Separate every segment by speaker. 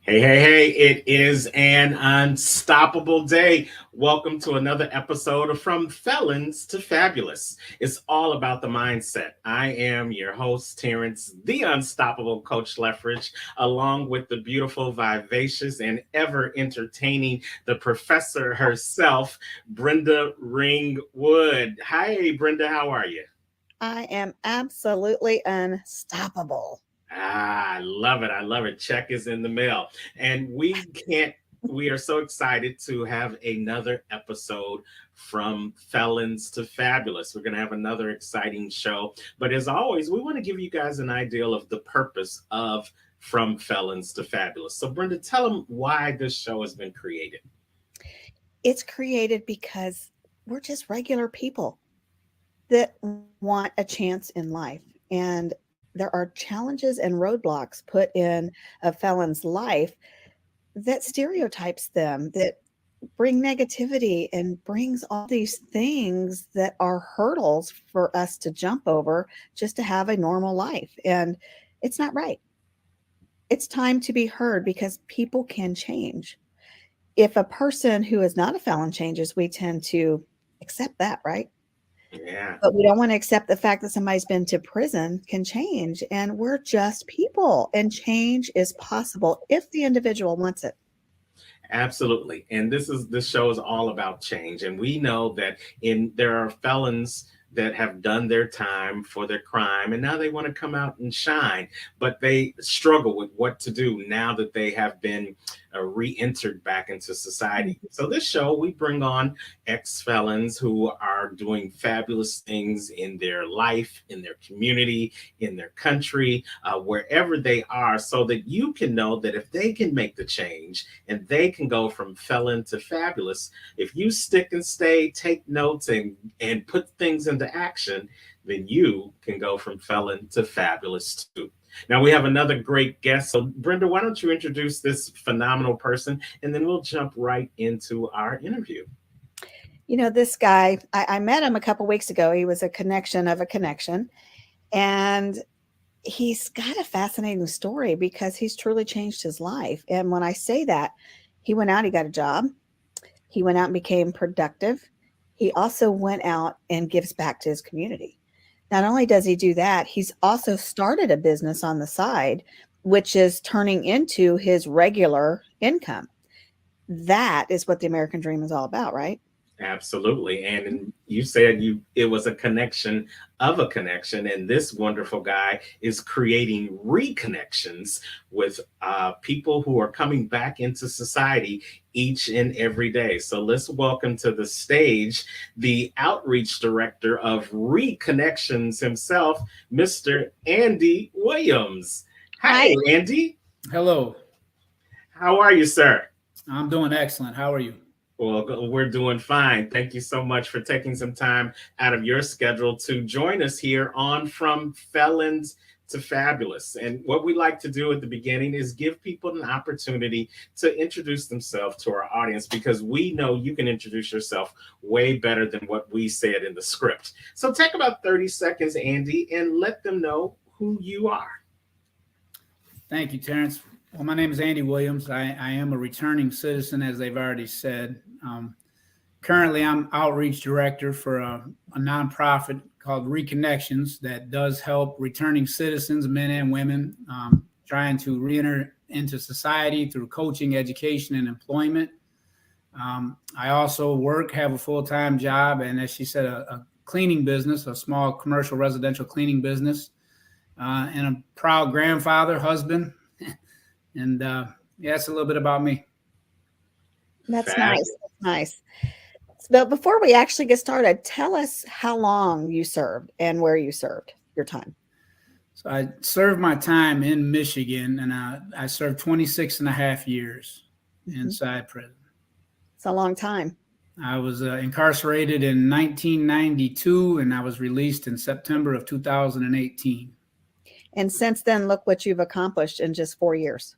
Speaker 1: Hey, hey, hey, it is an unstoppable day. Welcome to another episode of From Felons to Fabulous. It's all about the mindset. I am your host, Terrence, the unstoppable Coach Leffridge, along with the beautiful, vivacious, and ever entertaining, the professor herself, Brenda Ringwood. Hi, Brenda, how are you?
Speaker 2: I am absolutely unstoppable.
Speaker 1: I love it. I love it. Check is in the mail. And we are so excited to have another episode from Felons to Fabulous. We're going to have another exciting show. But as always, we want to give you guys an idea of the purpose of From Felons to Fabulous. So, Brenda, tell them why this show has been created.
Speaker 2: It's created because we're just regular people that want a chance in life. And there are challenges and roadblocks put in a felon's life that stereotypes them, that bring negativity and brings all these things that are hurdles for us to jump over just to have a normal life. And it's not right. It's time to be heard because people can change. If a person who is not a felon changes, we tend to accept that, right?
Speaker 1: Yeah.
Speaker 2: But we don't want to accept the fact that somebody's been to prison can change. And we're just people, and change is possible if the individual wants it.
Speaker 1: Absolutely. And this show is all about change. And we know that in there are felons that have done their time for their crime and now they want to come out and shine, but they struggle with what to do now that they have been re-entered back into society. So this show, we bring on ex-felons who are doing fabulous things in their life, in their community, in their country, wherever they are, so that you can know that if they can make the change and they can go from felon to fabulous, if you stick and stay, take notes, and put things into action, then you can go from felon to fabulous too. Now we have another great guest. So Brenda, why don't you introduce this phenomenal person and then we'll jump right into our interview.
Speaker 2: You know, this guy, I met him a couple weeks ago. He was a connection of a connection. And he's got a fascinating story because he's truly changed his life. And when I say that, he went out, he got a job, he went out and became productive. He also went out and gives back to his community. Not only does he do that, he's also started a business on the side, which is turning into his regular income. That is what the American dream is all about, right?
Speaker 1: Absolutely. And you said it was a connection of a connection. And this wonderful guy is creating reconnections with people who are coming back into society each and every day. So let's welcome to the stage the outreach director of Reconnections himself, Mr. Andy Williams.
Speaker 2: Hi.
Speaker 1: Hi, Andy.
Speaker 3: Hello.
Speaker 1: How are you, sir?
Speaker 3: I'm doing excellent. How are you?
Speaker 1: Well, we're doing fine. Thank you so much for taking some time out of your schedule to join us here on From Felons to Fabulous. And what we like to do at the beginning is give people an opportunity to introduce themselves to our audience because we know you can introduce yourself way better than what we said in the script. So take about 30 seconds, Andy, and let them know who you are.
Speaker 3: Thank you, Terrence. Well, my name is Andy Williams. I am a returning citizen, as they've already said. Currently, I'm outreach director for a nonprofit called Reconnections that does help returning citizens, men and women, trying to reenter into society through coaching, education, and employment. I also have a full-time job, and as she said, a cleaning business, a small commercial residential cleaning business, and a proud grandfather, husband. And yeah, that's a little bit about me.
Speaker 2: That's nice. That's nice. But before we actually get started, tell us how long you served and where you served your time.
Speaker 3: So I served my time in Michigan, and I served 26 and a half years inside prison.
Speaker 2: It's a long time.
Speaker 3: I was incarcerated in 1992, and I was released in September of 2018.
Speaker 2: And since then, look what you've accomplished in just 4 years.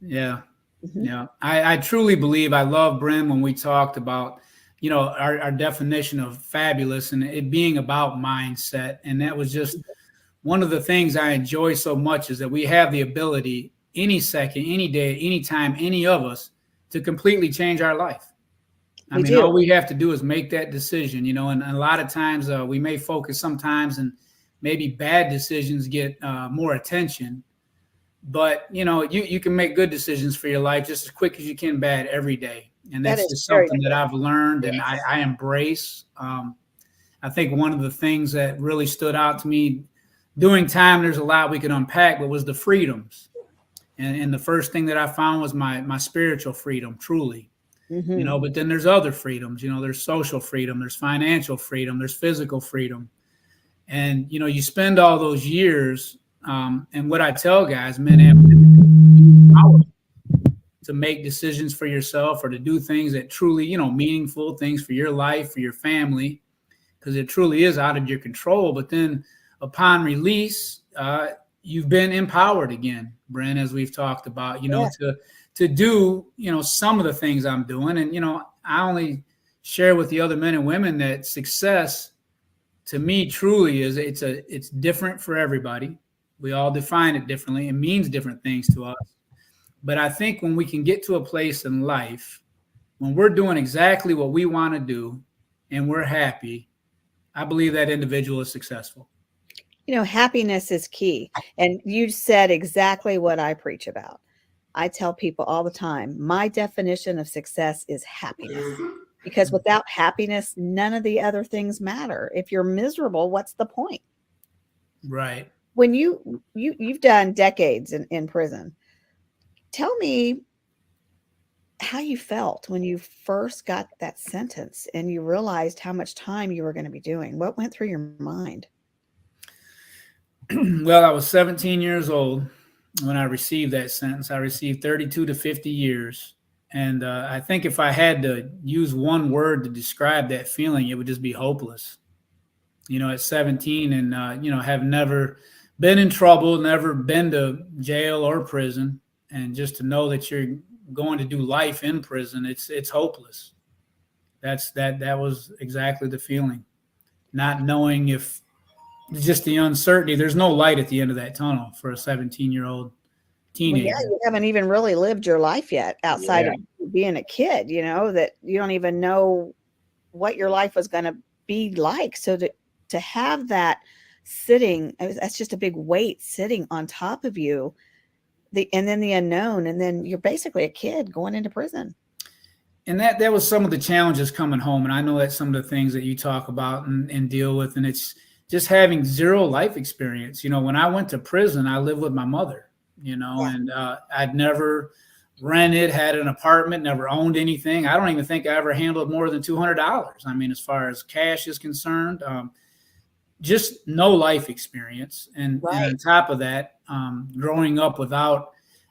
Speaker 3: Yeah. Mm-hmm. Yeah. I truly believe, I love Bryn when we talked about, our definition of fabulous and it being about mindset. And that was just one of the things I enjoy so much is that we have the ability any second, any day, any time, any of us to completely change our life. I mean, all we have to do is make that decision, you know, and a lot of times we may focus sometimes and maybe bad decisions get more attention. But, you know, you can make good decisions for your life just as quick as you can bad every day. And that's just something that I've learned and I embrace. I think one of the things that really stood out to me doing time, there's a lot we can unpack, but was the freedoms. And the first thing that I found was my spiritual freedom, truly. Mm-hmm. You know, but then there's other freedoms, you know, there's social freedom, there's financial freedom, there's physical freedom. And, you know, you spend all those years. And what I tell guys, men and women, power to make decisions for yourself or to do things that truly, you know, meaningful things for your life, for your family, because it truly is out of your control. But then upon release, you've been empowered again, Brent, as we've talked about, you know, to do, you know, some of the things I'm doing. And, you know, I only share with the other men and women that success to me truly is it's different for everybody. We all define it differently. It means different things to us. But I think when we can get to a place in life, when we're doing exactly what we want to do and we're happy, I believe that individual is successful.
Speaker 2: You know, happiness is key. And you said exactly what I preach about. I tell people all the time, my definition of success is happiness. Because without happiness, none of the other things matter. If you're miserable, what's the point?
Speaker 3: Right.
Speaker 2: When you've done decades in prison, tell me how you felt when you first got that sentence and you realized how much time you were going to be doing. What went through your mind?
Speaker 3: Well, I was 17 years old when I received that sentence. I received 32 to 50 years. And I think if I had to use one word to describe that feeling, it would just be hopeless. You know, at 17 and, you know, have never been in trouble, never been to jail or prison. And just to know that you're going to do life in prison, it's hopeless. That was exactly the feeling. Not knowing if just the uncertainty, there's no light at the end of that tunnel for a 17-year-old teenager.
Speaker 2: Well, yeah, you haven't even really lived your life yet outside of being a kid, you know, that you don't even know what your life was going to be like. So to have that sitting, that's just a big weight sitting on top of you, and then the unknown, and then you're basically a kid going into prison.
Speaker 3: And that was some of the challenges coming home. And I know that's some of the things that you talk about and deal with. And it's just having zero life experience. You know, when I went to prison, I lived with my mother, you know, and I'd never rented, had an apartment, never owned anything. I don't even think I ever handled more than $200. I mean, as far as cash is concerned, just no life experience. And on top of that, growing up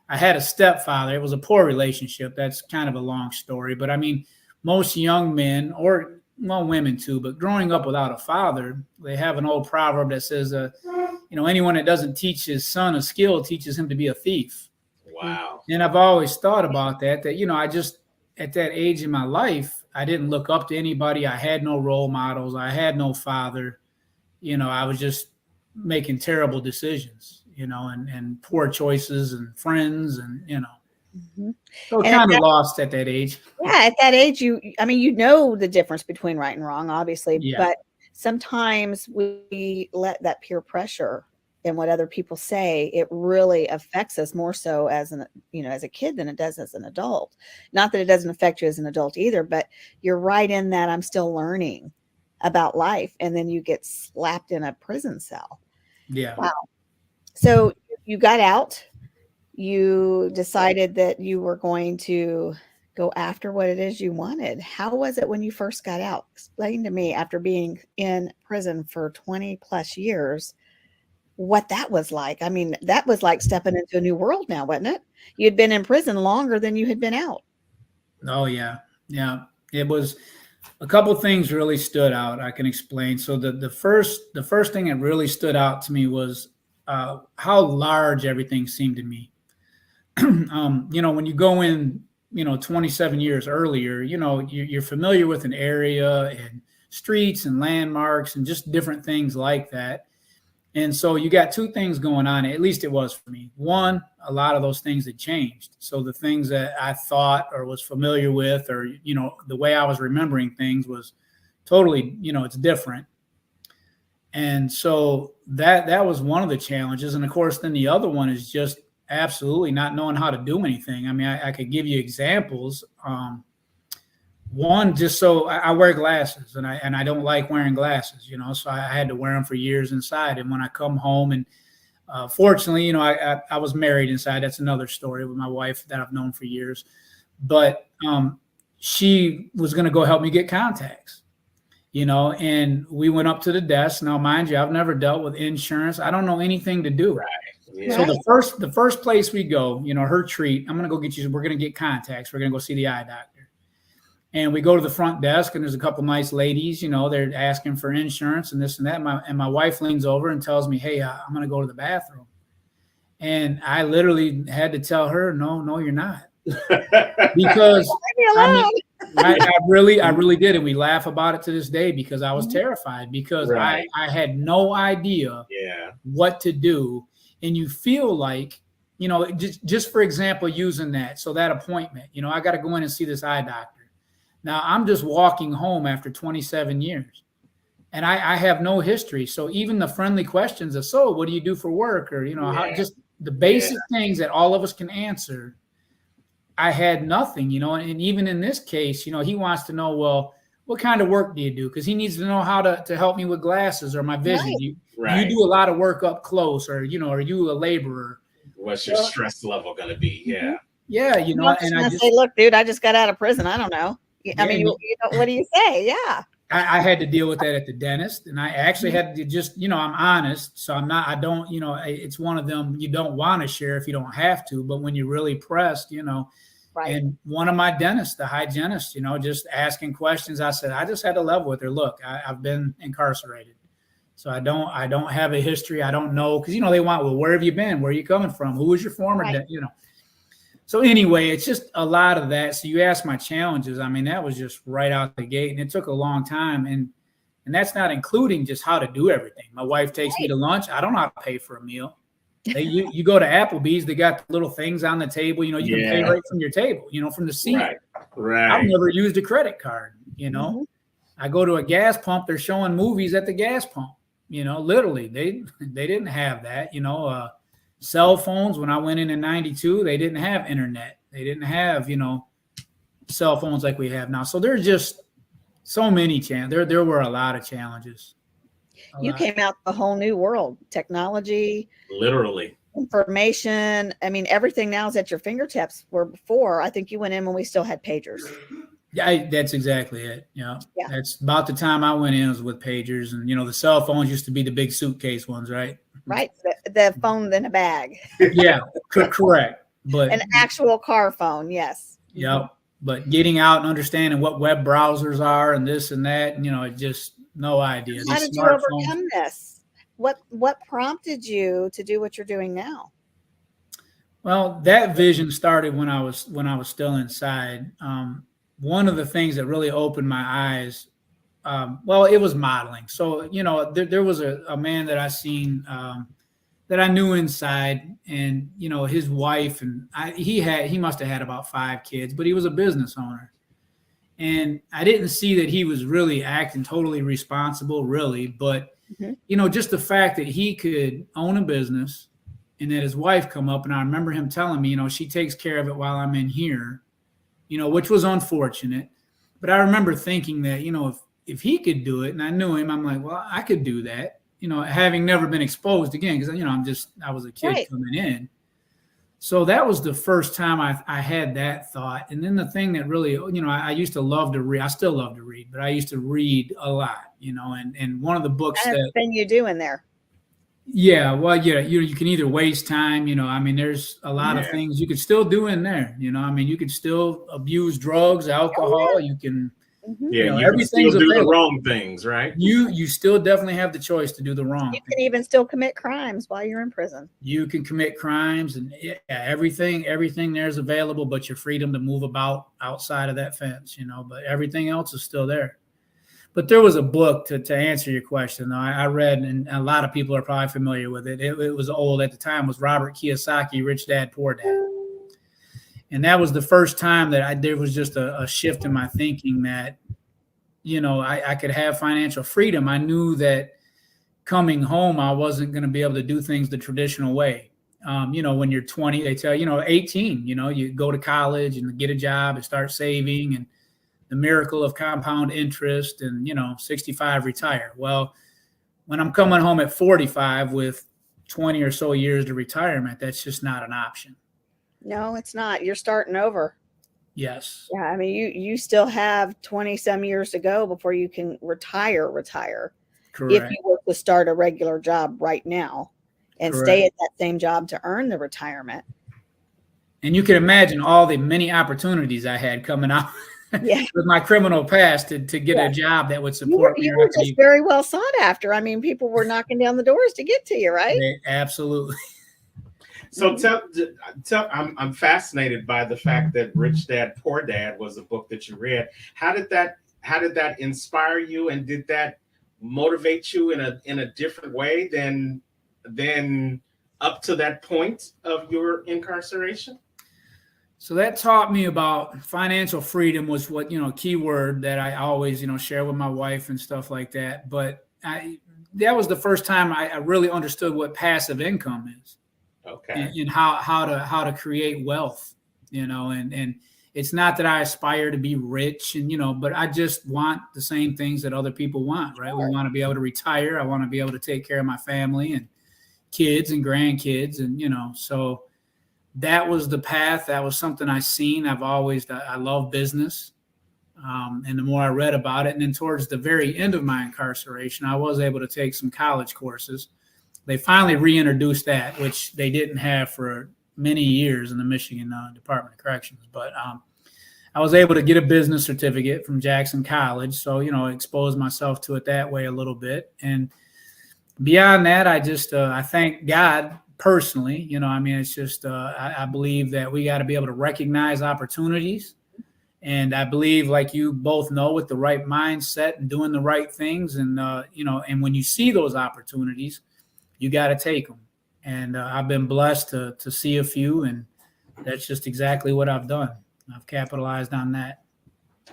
Speaker 3: I had a stepfather. It was a poor relationship. That's kind of a long story. But I mean, most young men, or well, women too, but growing up without a father, they have an old proverb that says, you know, anyone that doesn't teach his son a skill teaches him to be a thief.
Speaker 1: Wow.
Speaker 3: And I've always thought about that, you know, I just, at that age in my life, I didn't look up to anybody. I had no role models. I had no father. You know, I was just making terrible decisions, you know, and poor choices and friends and, you know, so kind of lost at that age.
Speaker 2: Yeah. At that age, you know the difference between right and wrong, obviously, but sometimes we let that peer pressure and what other people say, it really affects us more so as as a kid than it does as an adult. Not that it doesn't affect you as an adult either, but you're right in that I'm still learning about life. And then you get slapped in a prison cell.
Speaker 3: Yeah.
Speaker 2: Wow. So you got out, you decided that you were going to go after what it is you wanted. How was it when you first got out? Explain to me, after being in prison for 20 plus years, what that was like. I mean, that was like stepping into a new world now, wasn't it? You'd been in prison longer than you had been out.
Speaker 3: Oh, yeah. Yeah. It was a couple of things really stood out. I can explain. So the first thing that really stood out to me was how large everything seemed to me. You know, when you go in, 27 years earlier, you're familiar with an area and streets and landmarks and just different things like that. And so you got two things going on, at least it was for me. One, a lot of those things had changed. So the things that I thought or was familiar with, or, the way I was remembering things was totally, it's different. And so that was one of the challenges. And of course, then the other one is just absolutely not knowing how to do anything. I mean, I could give you examples. One, just so I wear glasses, and I don't like wearing glasses, so I had to wear them for years inside. And when I come home, and fortunately, I was married inside. That's another story with my wife that I've known for years. But she was going to go help me get contacts, and we went up to the desk. Now, mind you, I've never dealt with insurance. I don't know anything to do.
Speaker 1: Right. Yeah.
Speaker 3: So the first place we go, her treat, I'm going to go get you. We're going to get contacts. We're going to go see the eye doctor. And we go to the front desk, and there's a couple nice ladies, they're asking for insurance and this and that. And my wife leans over and tells me, "Hey, I'm going to go to the bathroom." And I literally had to tell her, no, you're not. Because I really did. And we laugh about it to this day because I was terrified, because I had no idea what to do. And you feel like, just for example, using that. So that appointment, I got to go in and see this eye doctor. Now, I'm just walking home after 27 years, and I have no history. So even the friendly questions of, "So what do you do for work?" or, how, just the basic things that all of us can answer, I had nothing, and even in this case, he wants to know, well, what kind of work do you do? Because he needs to know how to help me with glasses or my vision. You do a lot of work up close, or, are you a laborer?
Speaker 1: What's your stress level going to be? Yeah.
Speaker 3: Yeah.
Speaker 2: And I say, "Look, dude, I just got out of prison. I don't know." I mean, what do you say? Yeah.
Speaker 3: I had to deal with that at the dentist, and I actually had to just, I'm honest. So it's one of them you don't want to share if you don't have to, but when you're really pressed,
Speaker 2: Right.
Speaker 3: And one of my dentists, the hygienist, just asking questions, I said, I just had to level with her. Look, I've been incarcerated. So I don't have a history. I don't know. Cause they want, well, where have you been? Where are you coming from? Who was your former, So anyway, it's just a lot of that. So you asked my challenges. I mean, that was just right out the gate, and it took a long time. And that's not including just how to do everything. My wife takes me to lunch. I don't know how to pay for a meal. You go to Applebee's, they got little things on the table. You can pay right from your table, from the seat.
Speaker 1: Right.
Speaker 3: I've never used a credit card. I go to a gas pump. They're showing movies at the gas pump. Literally, they didn't have that. Cell phones, when I went in 92, they didn't have internet. They didn't have, cell phones like we have now. So there's just so many challenges. There were a lot of challenges.
Speaker 2: You came out a whole new world, technology,
Speaker 1: literally,
Speaker 2: information. I mean, everything now is at your fingertips, where before, I think you went in when we still had pagers.
Speaker 3: Yeah, that's exactly it. Yeah. That's about the time I went in was with pagers, and the cell phones used to be the big suitcase ones, right?
Speaker 2: Right, the phone in a bag.
Speaker 3: Yeah, correct. But
Speaker 2: an actual car phone, yes.
Speaker 3: Yeah, but getting out and understanding what web browsers are and this and that, just no idea.
Speaker 2: How did you overcome this? What prompted you to do what you're doing now?
Speaker 3: Well, that vision started when I was still inside. One of the things that really opened my eyes, it was modeling. So, there was a man that I seen that I knew inside, and, his wife, and he must have had about 5 kids, but he was a business owner. And I didn't see that he was really acting totally responsible, really. But, just the fact that he could own a business and that his wife come up, and I remember him telling me, she takes care of it while I'm in here, which was unfortunate. But I remember thinking that, if he could do it, and I knew him, I'm like, well, I could do that, having never been exposed again, because, I was a kid coming in. So that was the first time I had that thought. And then the thing that really, I used to love to read. I still love to read, but I used to read a lot, and one of the books that
Speaker 2: thing you do in there.
Speaker 3: Yeah, well, you can either waste time, there's a lot of things you could still do in there, you could still abuse drugs, alcohol, you can,
Speaker 1: everything's do the wrong things, right?
Speaker 3: You still definitely have the choice to do the wrong.
Speaker 2: You can even still commit crimes while you're in prison.
Speaker 3: You can commit crimes, and everything there's available, but your freedom to move about outside of that fence, but everything else is still there. But there was a book to answer your question. Though I read, and a lot of people are probably familiar with it. It was old at the time. Was Robert Kiyosaki, Rich Dad Poor Dad, and that was the first time that there was just a shift in my thinking that, I could have financial freedom. I knew that coming home, I wasn't going to be able to do things the traditional way. When you're 20, they tell 18, you go to college and get a job and start saving, and the miracle of compound interest, and 65 retire. Well, when I'm coming home at 45 with 20 or so years to retirement, that's just not an option.
Speaker 2: No, it's not. You're starting over.
Speaker 3: Yes.
Speaker 2: Yeah, I mean, you still have 20 some years to go before you can retire.
Speaker 3: Correct.
Speaker 2: If you were to start a regular job right now and
Speaker 3: Correct.
Speaker 2: stay at that same job to earn the retirement.
Speaker 3: And you can imagine all the many opportunities I had coming out with my criminal past to get a job that would support me.
Speaker 2: You were just very well sought after. I mean, people were knocking down the doors to get to you, right?
Speaker 3: Absolutely.
Speaker 1: So I'm fascinated by the fact that Rich Dad Poor Dad was a book that you read. How did that inspire you, and did that motivate you in a different way than up to that point of your incarceration?
Speaker 3: So that taught me about financial freedom, was what, key word that I always, share with my wife and stuff like that. But that was the first time I really understood what passive income is.
Speaker 1: Okay.
Speaker 3: And how to create wealth, and it's not that I aspire to be rich, but I just want the same things that other people want, right? We want to be able to retire. I want to be able to take care of my family and kids and grandkids. And, so that was the path. That was something I seen. I love business. And the more I read about it, and then towards the very end of my incarceration, I was able to take some college courses. They finally reintroduced that, which they didn't have for many years in the Michigan Department of Corrections. But I was able to get a business certificate from Jackson College. So, expose myself to it that way a little bit. And beyond that, I thank God personally. It's just, I believe that we got to be able to recognize opportunities. And I believe, like you both know, with the right mindset and doing the right things. And, and when you see those opportunities, you got to take them. And I've been blessed to see a few, and that's just exactly what I've done. I've capitalized on that.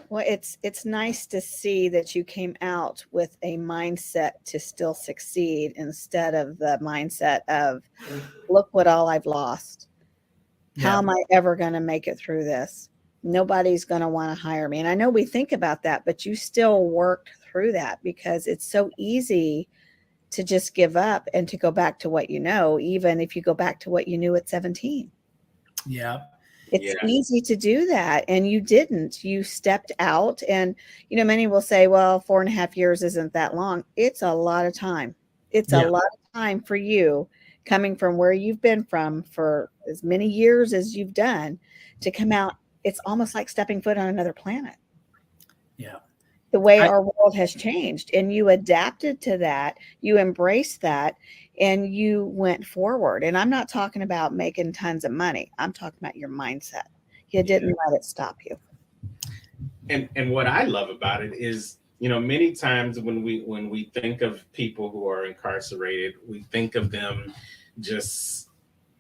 Speaker 2: Well, it's nice to see that you came out with a mindset to still succeed instead of the mindset of, look what all I've lost. How am I ever going to make it through this? Nobody's going to want to hire me. And I know we think about that, but you still worked through that, because it's so easy to just give up and to go back to what you know, even if you go back to what you knew at 17.
Speaker 3: Yeah.
Speaker 2: It's easy to do that. And you didn't. You stepped out. And, many will say, well, 4.5 years isn't that long. It's a lot of time. It's a lot of time for you, coming from where you've been from for as many years as you've done, to come out. It's almost like stepping foot on another planet.
Speaker 3: Yeah.
Speaker 2: The way our world has changed, and you adapted to that, you embraced that, and you went forward. And I'm not talking about making tons of money. I'm talking about your mindset. You didn't let it stop you.
Speaker 1: And what I love about it is, many times when we think of people who are incarcerated, we think of them just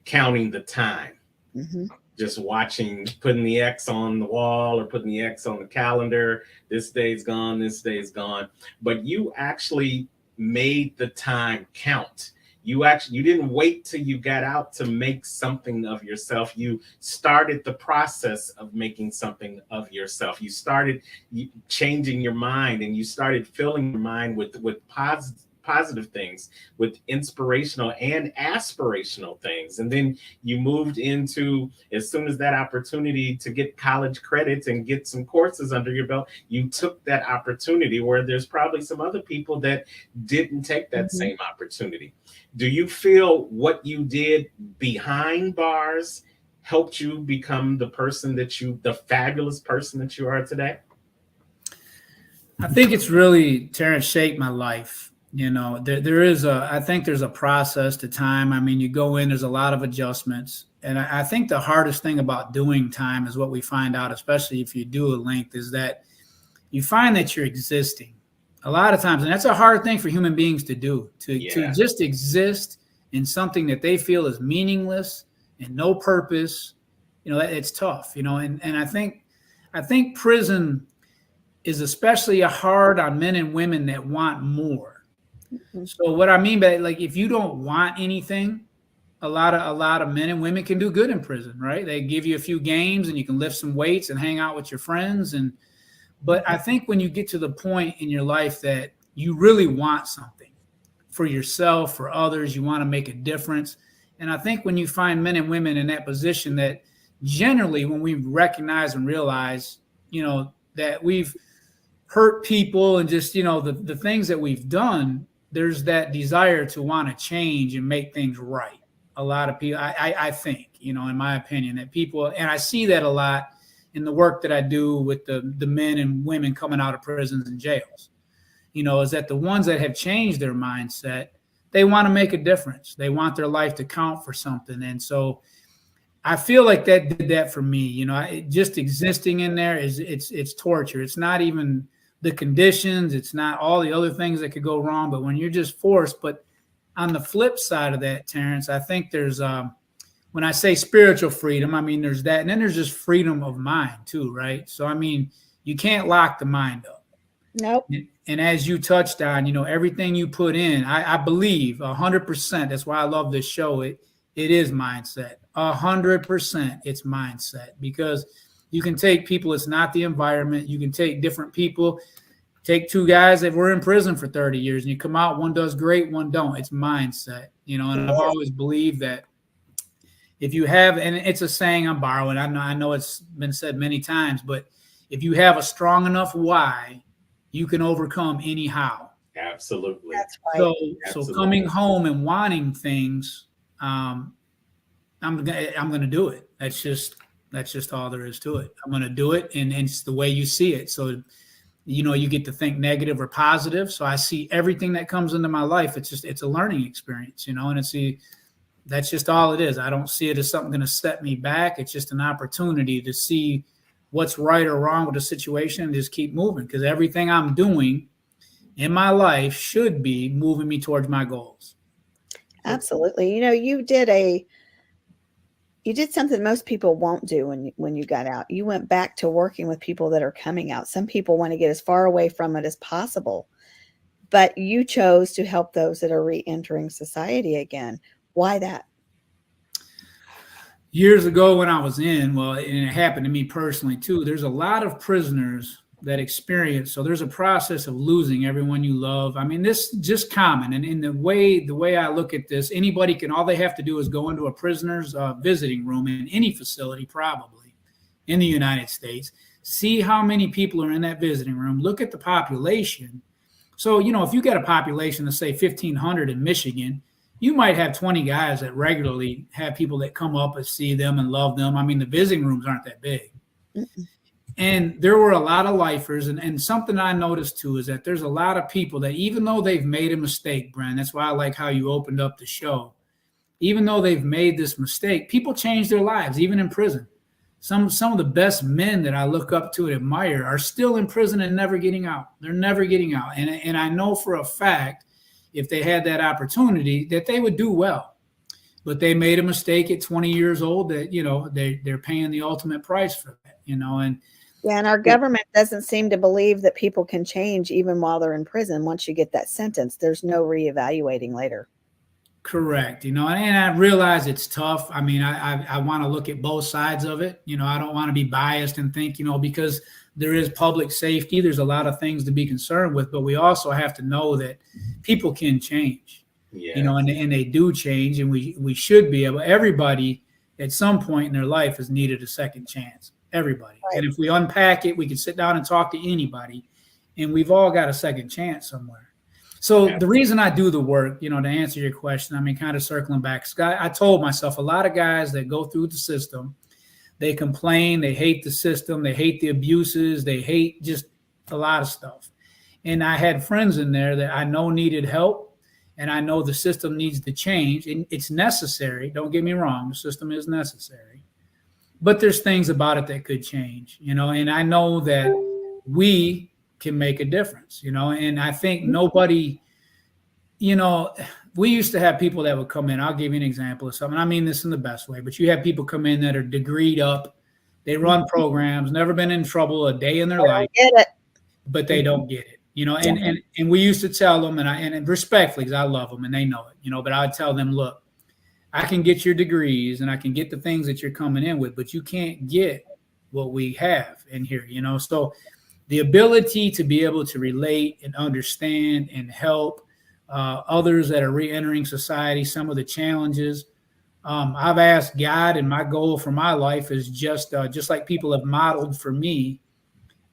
Speaker 1: counting the time. Mm-hmm. Just watching, putting the X on the wall or putting the X on the calendar. This day's gone, this day's gone. But you actually made the time count. You didn't wait till you got out to make something of yourself. You started the process of making something of yourself. You started changing your mind, and you started filling your mind with positive things, with inspirational and aspirational things. And then you moved into, as soon as that opportunity to get college credits and get some courses under your belt, you took that opportunity where there's probably some other people that didn't take that same opportunity. Do you feel what you did behind bars helped you become the fabulous person that you are today?
Speaker 3: I think it's really, Terrence, shaped my life. I think there's a process to time. I mean, you go in, there's a lot of adjustments. And I think the hardest thing about doing time is what we find out, especially if you do a length, is that you find that you're existing. A lot of times, and that's a hard thing for human beings to do, to
Speaker 1: Yeah.
Speaker 3: just exist in something that they feel is meaningless and no purpose. It's tough, and I think prison is especially hard on men and women that want more.
Speaker 2: Mhm.
Speaker 3: So what I mean by, like, if you don't want anything, a lot of men and women can do good in prison, right? They give you a few games and you can lift some weights and hang out with your friends. But I think when you get to the point in your life that you really want something for yourself, for others, you want to make a difference. And I think when you find men and women in that position, that generally when we recognize and realize, that we've hurt people and just, the things that we've done, there's that desire to want to change and make things right. A lot of people, I think, in my opinion, that people, and I see that a lot in the work that I do with the men and women coming out of prisons and jails, is that the ones that have changed their mindset, they want to make a difference. They want their life to count for something. And so I feel like that did that for me. Just existing in there it's torture. It's not even the conditions. It's not all the other things that could go wrong, but when you're just forced. But on the flip side of that, Terrence, I think there's, when I say spiritual freedom, I mean, there's that. And then there's just freedom of mind too, right? So, I mean, you can't lock the mind up.
Speaker 2: Nope.
Speaker 3: And as you touched on, everything you put in, I believe 100%. That's why I love this show. It is mindset. 100% it's mindset, because you can take people. It's not the environment. You can take different people. Take two guys that were in prison for 30 years and you come out, one does great, one don't. It's mindset, and I've always believed that if you have, and it's a saying I'm borrowing, I know it's been said many times, but if you have a strong enough why, you can overcome any how.
Speaker 1: Absolutely.
Speaker 2: That's right.
Speaker 3: So coming home and wanting things, I'm gonna do it. That's just all there is to it. I'm gonna do it, and it's the way you see it. So you get to think negative or positive. So I see everything that comes into my life. It's a learning experience, and that's just all it is. I don't see it as something going to set me back. It's just an opportunity to see what's right or wrong with the situation and just keep moving, because everything I'm doing in my life should be moving me towards my goals.
Speaker 2: Absolutely. You did something most people won't do when you got out. You went back to working with people that are coming out. Some people want to get as far away from it as possible, but you chose to help those that are re-entering society again. Why that?
Speaker 3: Years ago when I was and it happened to me personally too, there's a lot of prisoners that experience. So there's a process of losing everyone you love. I mean, this is just common. And in the way I look at this, all they have to do is go into a prisoner's visiting room in any facility, probably in the United States, see how many people are in that visiting room, look at the population. So, if you get a population of say 1,500 in Michigan, you might have 20 guys that regularly have people that come up and see them and love them. I mean, the visiting rooms aren't that big. Mm-mm. And there were a lot of lifers. And something I noticed too is that there's a lot of people that, even though they've made a mistake, Bren, that's why I like how you opened up the show. Even though they've made this mistake, people change their lives, even in prison. Some of the best men that I look up to and admire are still in prison and never getting out. They're never getting out. And I know for a fact, if they had that opportunity, that they would do well. But they made a mistake at 20 years old that, they're paying the ultimate price for that,
Speaker 2: And our government doesn't seem to believe that people can change even while they're in prison. Once you get that sentence, there's no reevaluating later.
Speaker 3: Correct. And I realize it's tough. I mean, I want to look at both sides of it. I don't want to be biased and think, because there is public safety, there's a lot of things to be concerned with, but we also have to know that people can change, and they do change, and we should be able, everybody at some point in their life has needed a second chance. Everybody. Right. And if we unpack it, we can sit down and talk to anybody, and we've all got a second chance somewhere. So the reason I do the work, to answer your question, I mean, kind of circling back, Scott, I told myself a lot of guys that go through the system, they complain, they hate the system, they hate the abuses, they hate just a lot of stuff. And I had friends in there that I know needed help, and I know the system needs to change, and it's necessary. Don't get me wrong, the system is necessary. But there's things about it that could change, and I know that we can make a difference, and I think nobody, we used to have people that would come in. I'll give you an example of something. I mean this in the best way, but you have people come in that are degreed up. They run programs, never been in trouble a day in their life,
Speaker 2: Get it.
Speaker 3: but they don't get it, and we used to tell them, and respectfully, because I love them and they know it, but I would tell them, look, I can get your degrees and I can get the things that you're coming in with, but you can't get what we have in here, so the ability to be able to relate and understand and help others that are re-entering society, some of the challenges. I've asked God, and my goal for my life is just like people have modeled for me.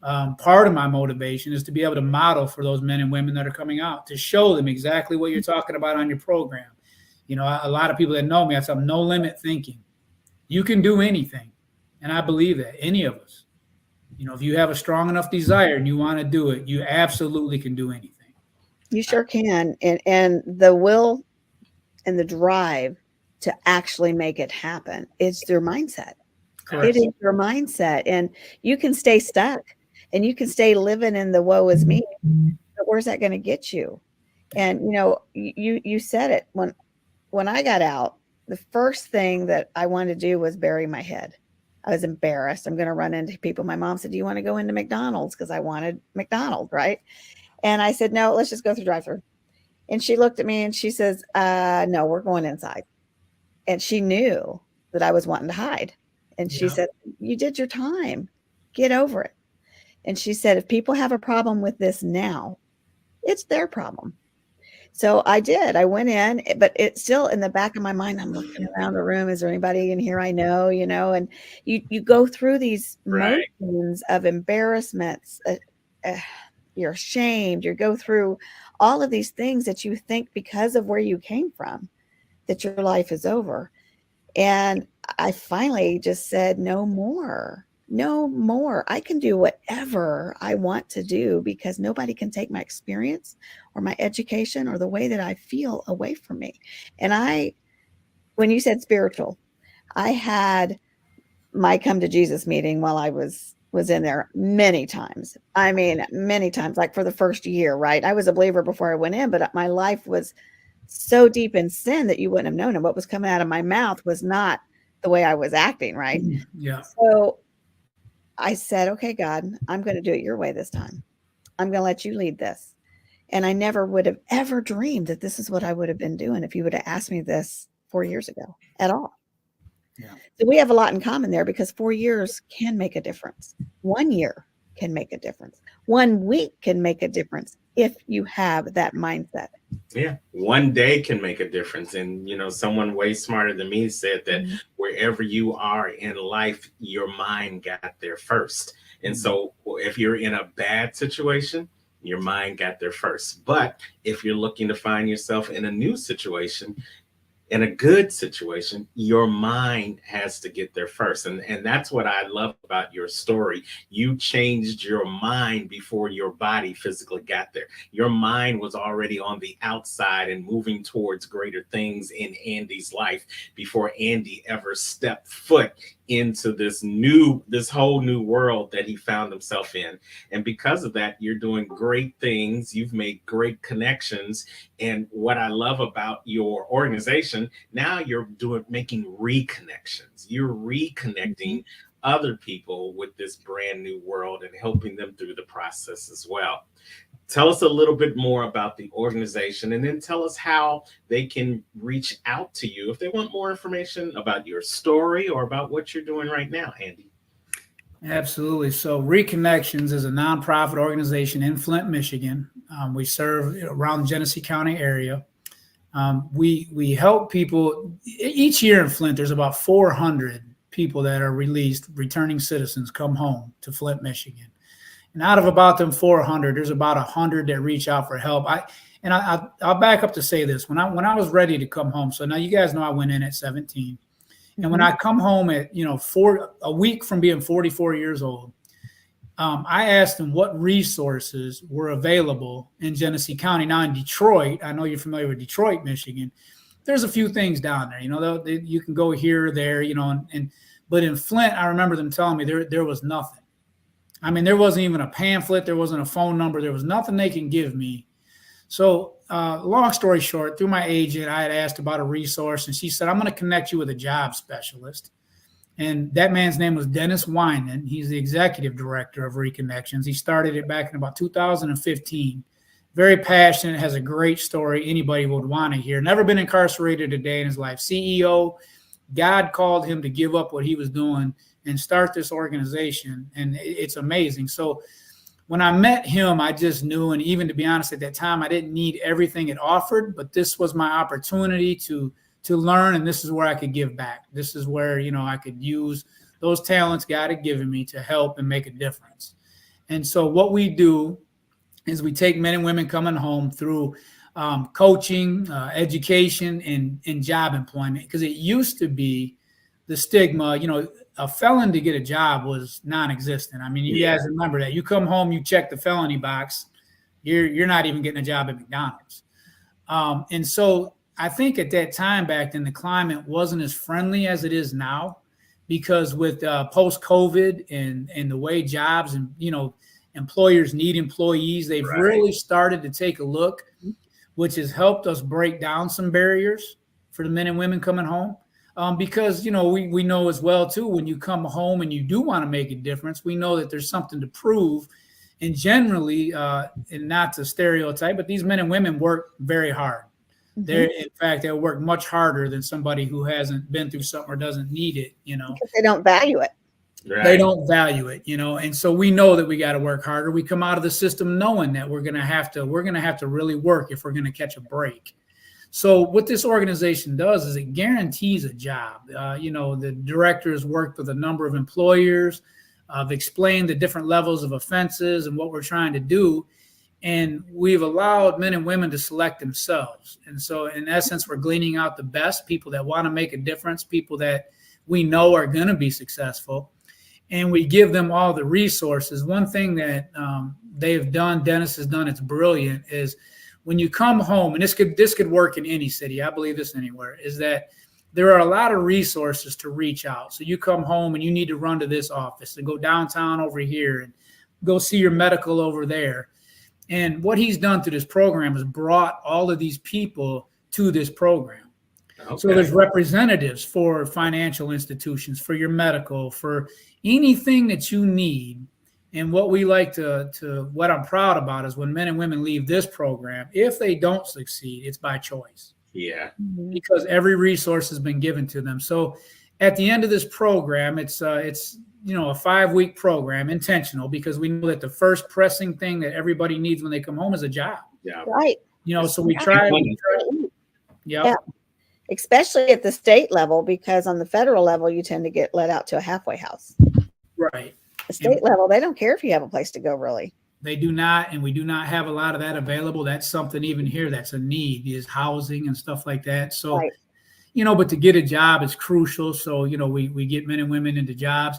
Speaker 3: Part of my motivation is to be able to model for those men and women that are coming out, to show them exactly what you're talking about on your program. A lot of people that know me, I tell them no limit thinking. You can do anything. And I believe that, any of us. If you have a strong enough desire and you want to do it, you absolutely can do anything.
Speaker 2: You sure can. And the will and the drive to actually make it happen is your mindset.
Speaker 3: Correct.
Speaker 2: It is your mindset. And you can stay stuck and you can stay living in the woe is me. But where's that going to get you? And, you said it. When I got out, the first thing that I wanted to do was bury my head. I was embarrassed. I'm going to run into people. My mom said, do you want to go into McDonald's? Because I wanted McDonald's, right? And I said, no, let's just go through drive-thru. And she looked at me and she says, no, we're going inside. And she knew that I was wanting to hide. And she said, you did your time. Get over it. And she said, if people have a problem with this now, it's their problem. So I did. I went in, but it's still in the back of my mind. I'm looking around the room. Is there anybody in here I know? And you go through these motions of embarrassments. You're ashamed. You go through all of these things that you think because of where you came from, that your life is over. And I finally just said, no more. No more. I can do whatever I want to do because nobody can take my experience or my education or the way that I feel away from me. And when you said spiritual, I had my come to Jesus meeting while I was in there many times. I mean, many times, like for the first year, right? I was a believer before I went in, but my life was so deep in sin that you wouldn't have known it. What was coming out of my mouth was not the way I was acting, right?
Speaker 3: Yeah.
Speaker 2: So I said, okay, God, I'm going to do it your way this time. I'm going to let you lead this. And I never would have ever dreamed that this is what I would have been doing if you would have asked me this 4 years ago at all.
Speaker 3: Yeah.
Speaker 2: So we have a lot in common there because 4 years can make a difference. 1 year can make a difference. 1 week can make a difference if you have that mindset.
Speaker 1: Yeah, 1 day can make a difference. And, someone way smarter than me said that wherever you are in life, your mind got there first. And so if you're in a bad situation, your mind got there first. But if you're looking to find yourself in a new situation, in a good situation, your mind has to get there first. And that's what I love about your story. You changed your mind before your body physically got there. Your mind was already on the outside and moving towards greater things in Andy's life before Andy ever stepped foot into this whole new world that he found himself in. And because of that, you're doing great things. You've made great connections. And what I love about your organization, now you're making reconnections. You're reconnecting other people with this brand new world and helping them through the process as well. Tell us a little bit more about the organization, and then tell us how they can reach out to you if they want more information about your story or about what you're doing right now, Andy.
Speaker 3: Absolutely. So Reconnections is a nonprofit organization in Flint, Michigan. We serve around the Genesee County area. We help people. Each year in Flint, there's about 400 people that are released, returning citizens come home to Flint, Michigan. And out of about them 400, there's about 100 that reach out for help. I'll back up to say this. When I was ready to come home, so now you guys know I went in at 17. And when I come home at, a week from being 44 years old, I asked them what resources were available in Genesee County. Now in Detroit, I know you're familiar with Detroit, Michigan. There's a few things down there, you can go here or there, but in Flint, I remember them telling me there was nothing. I mean, there wasn't even a pamphlet. There wasn't a phone number. There was nothing they can give me. So long story short, through my agent, I had asked about a resource, and she said, I'm going to connect you with a job specialist. And that man's name was Dennis Winan. He's the executive director of Reconnections. He started it back in about 2015. Very passionate, has a great story anybody would want to hear. Never been incarcerated a day in his life. CEO, God called him to give up what he was doing and start this organization. And it's amazing. So when I met him, I just knew, and even to be honest, at that time, I didn't need everything it offered, but this was my opportunity to learn, and this is where I could give back. This is where, I could use those talents God had given me to help and make a difference. And so what we do is we take men and women coming home through coaching, education, and job employment, because it used to be the stigma, a felon to get a job was non-existent. I mean, you guys remember that. You come home, you check the felony box, you're not even getting a job at McDonald's. And so I think at that time back then, the climate wasn't as friendly as it is now, because with post-COVID and the way jobs and, employers need employees, they've really started to take a look, which has helped us break down some barriers for the men and women coming home. Because, we know as well, too, when you come home and you do want to make a difference, we know that there's something to prove. And generally, and not to stereotype, but these men and women work very hard. In fact, they'll work much harder than somebody who hasn't been through something or doesn't need it, Because
Speaker 2: they don't value it.
Speaker 1: Right.
Speaker 3: They don't value it, and so we know that we got to work harder. We come out of the system knowing that we're going to have to really work if we're going to catch a break. So what this organization does is it guarantees a job. The directors worked with a number of employers, have explained the different levels of offenses and what we're trying to do. And we've allowed men and women to select themselves. And so in essence, we're gleaning out the best people that want to make a difference, people that we know are going to be successful. And we give them all the resources. One thing that they've done, Dennis has done, it's brilliant, is when you come home, and this could work in any city, I believe this anywhere, is that there are a lot of resources to reach out. So you come home and you need to run to this office and go downtown over here and go see your medical over there. And what he's done through this program is brought all of these people to this program. Okay. So there's representatives for financial institutions, for your medical, for anything that you need. And what we like what I'm proud about is when men and women leave this program, if they don't succeed, it's by choice.
Speaker 1: Yeah.
Speaker 3: Because every resource has been given to them. So at the end of this program, it's a 5-week program, intentional, because we know that the first pressing thing that everybody needs when they come home is a job.
Speaker 1: Yeah.
Speaker 2: Right.
Speaker 3: So we try.
Speaker 2: Yeah. Especially at the state level, because on the federal level, you tend to get let out to a halfway house.
Speaker 3: Right.
Speaker 2: The state level, they don't care if you have a place to go, really.
Speaker 3: They do not, and we do not have a lot of that available. That's something even here that's a need, is housing and stuff like that. So,
Speaker 2: right.
Speaker 3: But to get a job is crucial. So, we get men and women into jobs.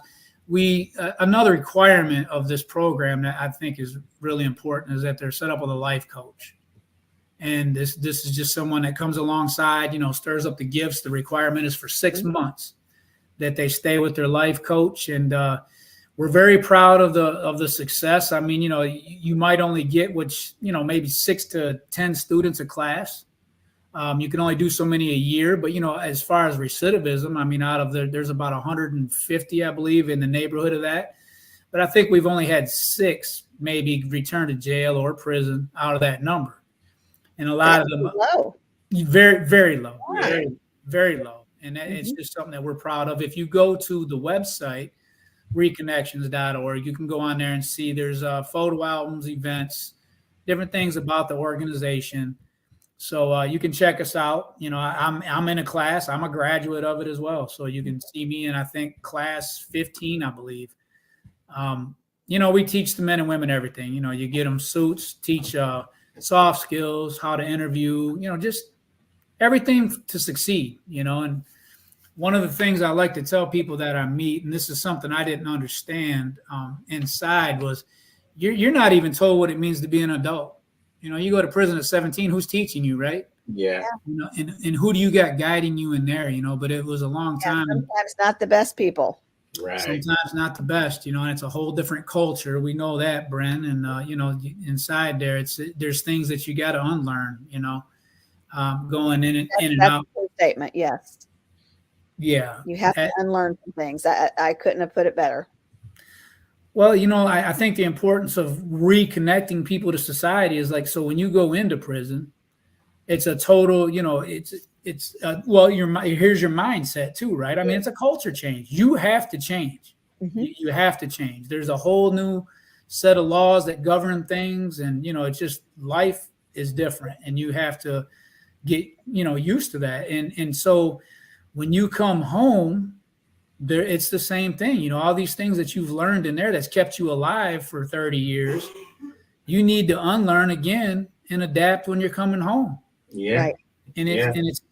Speaker 3: Another requirement of this program that I think is really important is that they're set up with a life coach. And this is just someone that comes alongside, stirs up the gifts. The requirement is for 6 months that they stay with their life coach. And we're very proud of the success. I mean, you might only get maybe 6 to 10 students a class. You can only do so many a year. But, as far as recidivism, I mean, there's about 150, I believe, in the neighborhood of that. But I think we've only had 6 maybe return to jail or prison out of that number. And a lot of them
Speaker 2: low.
Speaker 3: Very, very low,
Speaker 2: Wow.
Speaker 3: very, very low. And it's just something that we're proud of. If you go to the website, reconnections.org, you can go on there and see there's photo albums, events, different things about the organization. So you can check us out. I'm in a class. I'm a graduate of it as well. So you can see me in, I think, class 15, I believe. We teach the men and women everything. You get them suits, teach soft skills, how to interview, just everything to succeed, and one of the things I like to tell people that I meet, and this is something I didn't understand inside, was you're not even told what it means to be an adult. You go to prison at 17, who's teaching you, right?
Speaker 1: Yeah.
Speaker 3: And who do you got guiding you in there, but it was a long time.
Speaker 2: Sometimes not the best people.
Speaker 1: Right.
Speaker 3: Sometimes not the best, and it's a whole different culture. We know that, Bren, and inside there, there's things that you got to unlearn, going in and
Speaker 2: That's
Speaker 3: out.
Speaker 2: a true statement. Yes.
Speaker 3: Yeah.
Speaker 2: You have to unlearn some things. I couldn't have put it better.
Speaker 3: Well, I think the importance of reconnecting people to society is like, so when you go into prison, it's a total, well, here's your mindset too, right? I mean, it's a culture change. You have to change.
Speaker 2: Mm-hmm.
Speaker 3: You have to change. There's a whole new set of laws that govern things, and it's just life is different, and you have to get used to that. And so when you come home, there it's the same thing. All these things that you've learned in there that's kept you alive for 30 years, you need to unlearn again and adapt when you're coming home.
Speaker 1: Yeah.
Speaker 2: Right.
Speaker 3: And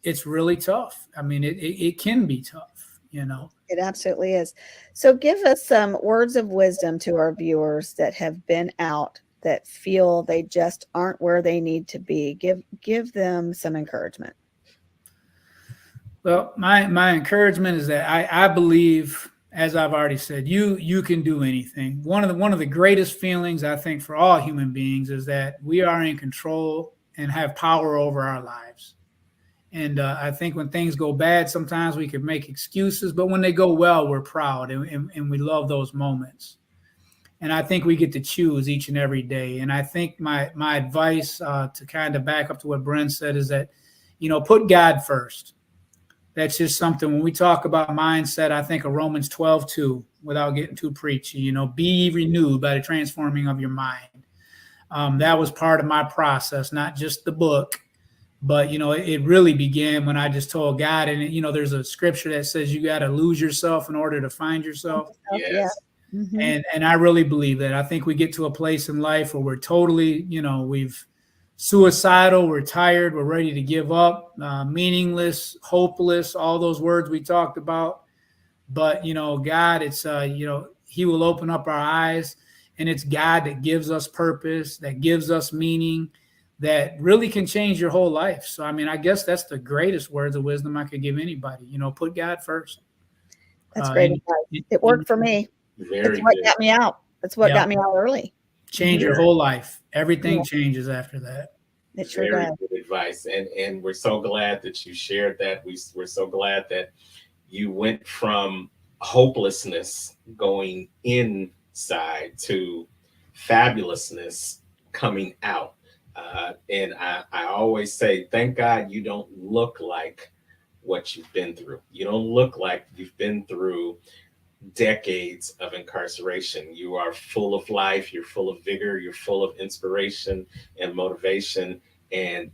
Speaker 3: it's really tough. I mean, it can be tough,
Speaker 2: It absolutely is. So give us some words of wisdom to our viewers that have been out, that feel they just aren't where they need to be. Give them some encouragement.
Speaker 3: Well, my encouragement is that I believe, as I've already said, you can do anything. One of the greatest feelings, I think, for all human beings is that we are in control and have power over our lives. And I think when things go bad, sometimes we can make excuses, but when they go well, we're proud and we love those moments. And I think we get to choose each and every day. And I think my advice to kind of back up to what Brent said is that, put God first. That's just something when we talk about mindset, I think of Romans 12:2, without getting too preachy, be renewed by the transforming of your mind. That was part of my process, not just the book, but, it really began when I just told God, and, there's a scripture that says you got to lose yourself in order to find yourself.
Speaker 1: Yes.
Speaker 2: Yeah. Mm-hmm.
Speaker 3: And I really believe that. I think we get to a place in life where we're totally, we've suicidal, we're tired, we're ready to give up, meaningless, hopeless, all those words we talked about. But, God, it's, he will open up our eyes, and it's God that gives us purpose, that gives us meaning, that really can change your whole life. So, I mean, I guess that's the greatest words of wisdom I could give anybody, put God first.
Speaker 2: That's great advice. It worked for me.
Speaker 1: Very
Speaker 2: It's what
Speaker 1: good.
Speaker 2: got me out. That's what got me out early.
Speaker 3: Change your whole life. Everything changes after that.
Speaker 2: It sure
Speaker 1: Very
Speaker 2: does.
Speaker 1: good advice. And we're so glad that you shared that. We're so glad that you went from hopelessness going inside to fabulousness coming out. And I always say, thank God you don't look like what you've been through. You don't look like you've been through decades of incarceration. You are full of life, you're full of vigor, you're full of inspiration and motivation. And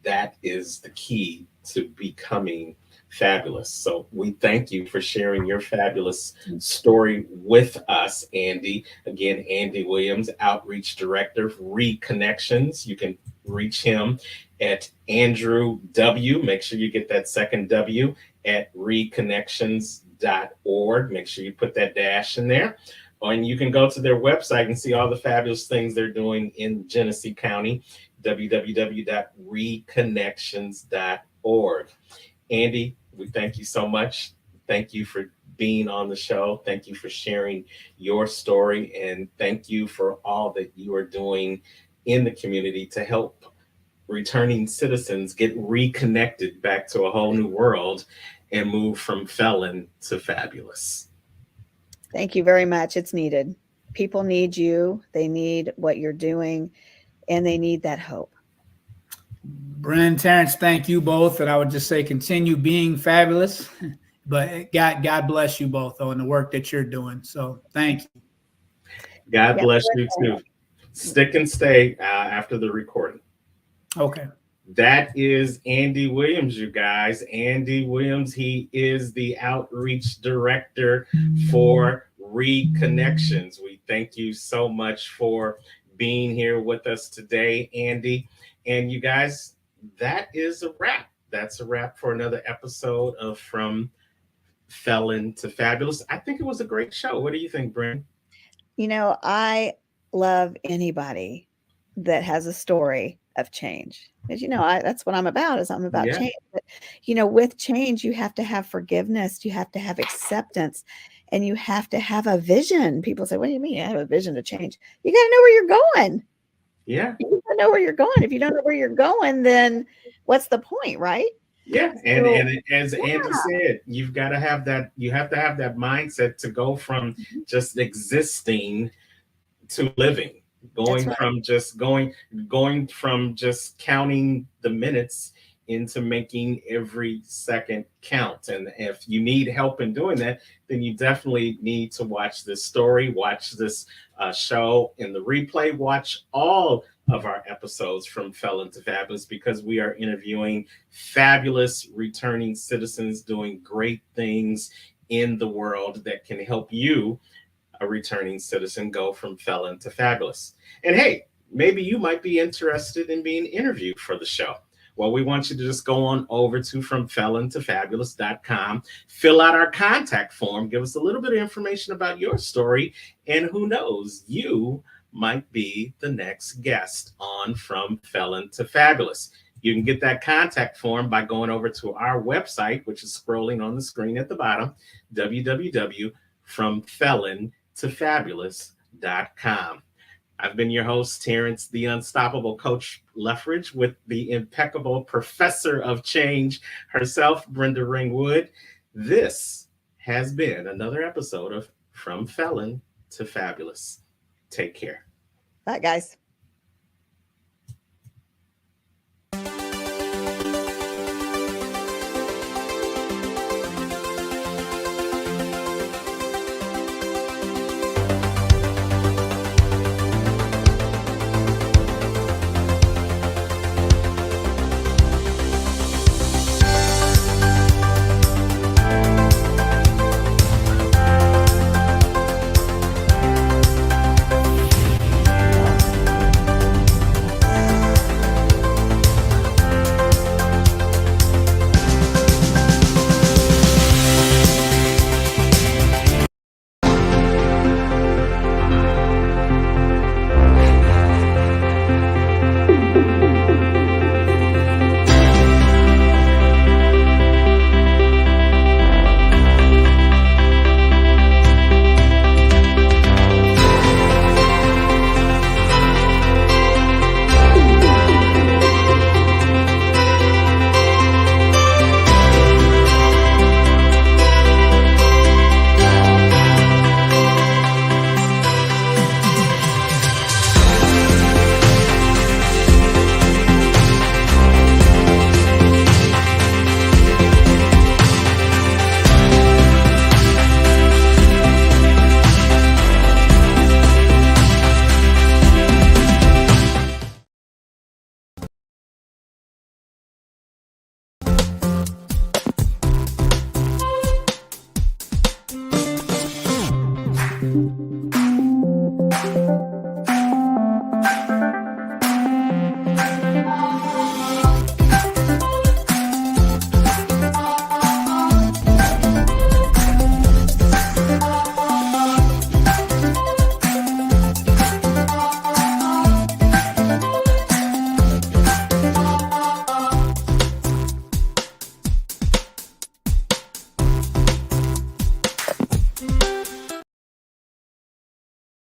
Speaker 1: that is the key to becoming fabulous. So we thank you for sharing your fabulous story with us, Andy. Again, Andy Williams, Outreach Director, Reconnections. You can reach him at Andrew W. Make sure you get that second W at reconnections.org. Make sure you put that dash in there. And you can go to their website and see all the fabulous things they're doing in Genesee County, www.reconnections.org. Andy, we thank you so much. Thank you for being on the show. Thank you for sharing your story. And thank you for all that you are doing in the community to help returning citizens get reconnected back to a whole new world and move from felon to fabulous.
Speaker 2: Thank you very much. It's needed. People need you. They need what you're doing, and they need that hope.
Speaker 3: Bren, Terrence, thank you both. And I would just say continue being fabulous. But God bless you both on the work that you're doing. So thank you.
Speaker 1: God bless you too. Stick and stay after the recording.
Speaker 3: Okay.
Speaker 1: That is Andy Williams, you guys. Andy Williams, he is the outreach director for Reconnections. We thank you so much for being here with us today, Andy. And you guys, that is a wrap. That's a wrap for another episode of From Felon to Fabulous. I think it was a great show. What do you think, Brent?
Speaker 2: I love anybody that has a story of change. As you know, that's what I'm about, is I'm about
Speaker 1: Yeah.
Speaker 2: change. But, you know, with change, you have to have forgiveness, you have to have acceptance, and you have to have a vision. People say, what do you mean? I have a vision to change. You got to know where you're going.
Speaker 1: Yeah.
Speaker 2: You got to know where you're going. If you don't know where you're going, then what's the point, right?
Speaker 1: Yeah,
Speaker 2: So,
Speaker 1: and as Andy said, you have to have that mindset to go from just existing to living,
Speaker 2: that's
Speaker 1: going
Speaker 2: right.
Speaker 1: from just counting the minutes into making every second count. And if you need help in doing that, then you definitely need to watch this story, watch this show in the replay, watch all of our episodes from Felon to Fabulous, because we are interviewing fabulous returning citizens doing great things in the world that can help you, a returning citizen, go from felon to fabulous. And hey, maybe you might be interested in being interviewed for the show. Well, we want you to just go on over to FromFelonToFabulous.com, fill out our contact form, give us a little bit of information about your story, and who knows, you might be the next guest on From Felon to Fabulous. You can get that contact form by going over to our website, which is scrolling on the screen at the bottom, www.FromFelonToFabulous.com. I've been your host, Terrence, the unstoppable Coach Leffridge, with the impeccable professor of change herself, Brenda Ringwood. This has been another episode of From Felon to Fabulous. Take care.
Speaker 2: Bye, guys.